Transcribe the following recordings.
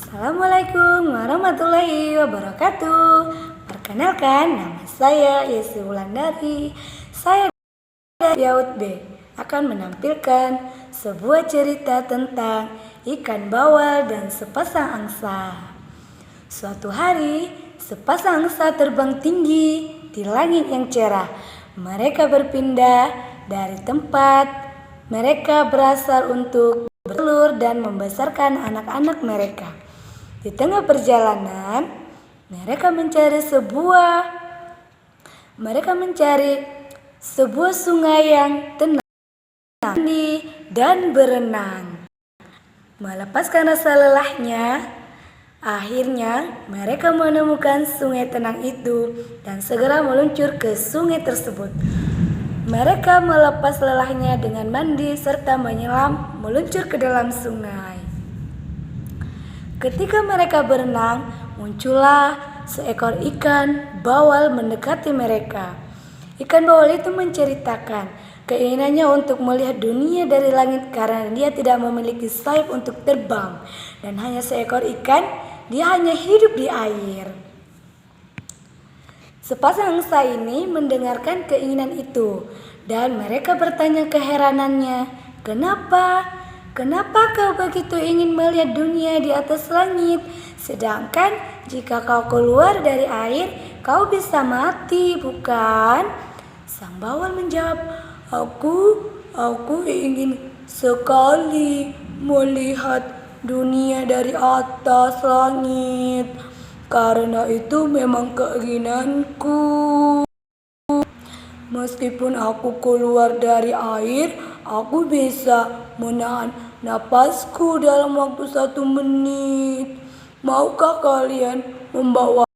Assalamualaikum warahmatullahi wabarakatuh. Perkenalkan, nama saya Yesi Wulandari. Saya dari PAUD B akan menampilkan sebuah cerita tentang ikan bawal dan sepasang angsa. Suatu hari, sepasang angsa terbang tinggi di langit yang cerah. Mereka berpindah dari tempat mereka berasal untuk bertelur dan membesarkan anak-anak mereka. Di tengah perjalanan, mereka mencari sebuah sungai yang tenang dan berenang. Melepaskan rasa lelahnya, akhirnya mereka menemukan sungai tenang itu dan segera meluncur ke sungai tersebut. Mereka melepas lelahnya dengan mandi serta menyelam meluncur ke dalam sungai. Ketika mereka berenang, muncullah seekor ikan bawal mendekati mereka. Ikan bawal itu menceritakan keinginannya untuk melihat dunia dari langit karena dia tidak memiliki sayap untuk terbang dan hanya seekor ikan, dia hanya hidup di air. Sepasang angsa ini mendengarkan keinginan itu dan mereka bertanya keheranannya, Kenapa kau begitu ingin melihat dunia di atas langit? Sedangkan jika kau keluar dari air, kau bisa mati, bukan? Sang bawal menjawab, Aku ingin sekali melihat dunia dari atas langit. Karena itu memang keinginanku. Meskipun aku keluar dari air, aku bisa menahan napasku dalam waktu 1 menit. Maukah kalian membawa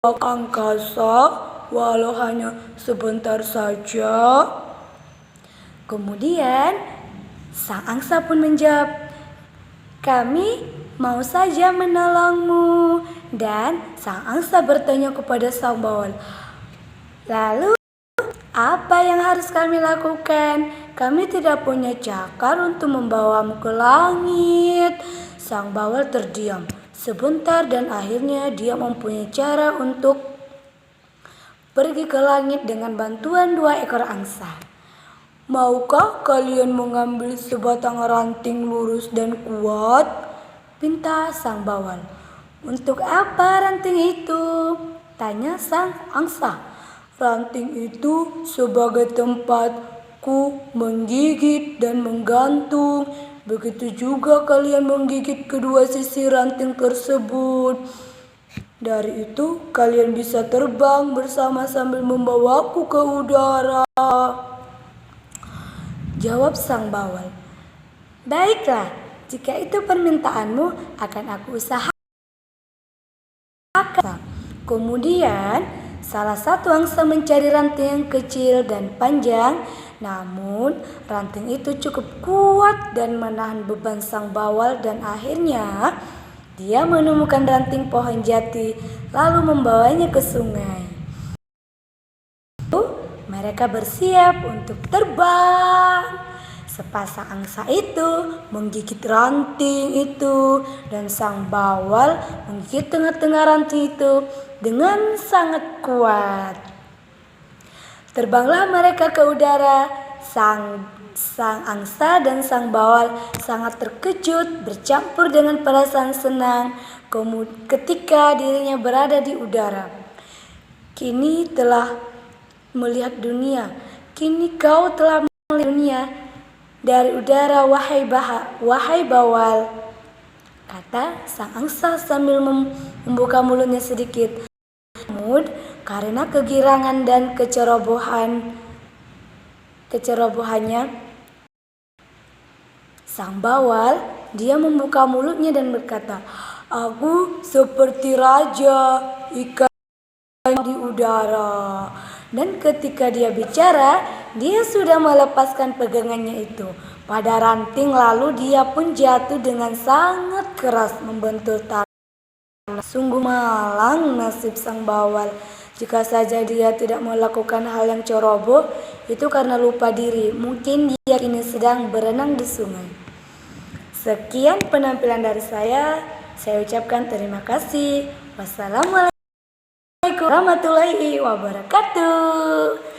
angkasa walau hanya sebentar saja? Kemudian sang angsa pun menjawab, kami mau saja menolongmu. Dan sang angsa bertanya kepada sang bawal, lalu apa yang harus kami lakukan? Kami tidak punya cakar untuk membawamu ke langit. Sang bawal terdiam sebentar dan akhirnya dia mempunyai cara untuk pergi ke langit dengan bantuan 2 ekor angsa. Maukah kalian mengambil sebatang ranting lurus dan kuat? Pinta sang bawal. Untuk apa ranting itu? Tanya sang angsa. Ranting itu sebagai tempatku menggigit dan menggantung. Begitu juga kalian menggigit kedua sisi ranting tersebut. Dari itu kalian bisa terbang bersama sambil membawaku ke udara. Jawab sang bawal. Baiklah, jika itu permintaanmu akan aku usahakan. Kemudian salah satu angsa mencari ranting yang kecil dan panjang, namun ranting itu cukup kuat dan menahan beban sang bawal dan akhirnya dia menemukan ranting pohon jati lalu membawanya ke sungai. Mereka bersiap untuk terbang. Sepasang angsa itu menggigit ranting itu dan sang bawal menggigit tengah-tengah ranting itu dengan sangat kuat. Terbanglah mereka ke udara. Sang angsa dan sang bawal sangat terkejut bercampur dengan perasaan senang ketika dirinya berada di udara. Kini telah melihat dunia. Kini kau telah melihat dunia dari udara, wahai bawal, kata sang angsa sambil membuka mulutnya sedikit. Namun karena kegirangan dan kecerobohannya, sang bawal dia membuka mulutnya dan berkata, Aku seperti raja ikan di udara. Dan ketika dia bicara, dia sudah melepaskan pegangannya itu pada ranting lalu dia pun jatuh dengan sangat keras membentur tanah. Sungguh malang nasib sang bawal. Jika saja dia tidak melakukan hal yang ceroboh, itu karena lupa diri. Mungkin dia kini sedang berenang di sungai. Sekian penampilan dari saya. saya ucapkan terima kasih. Wassalamualaikum warahmatullahi wabarakatuh.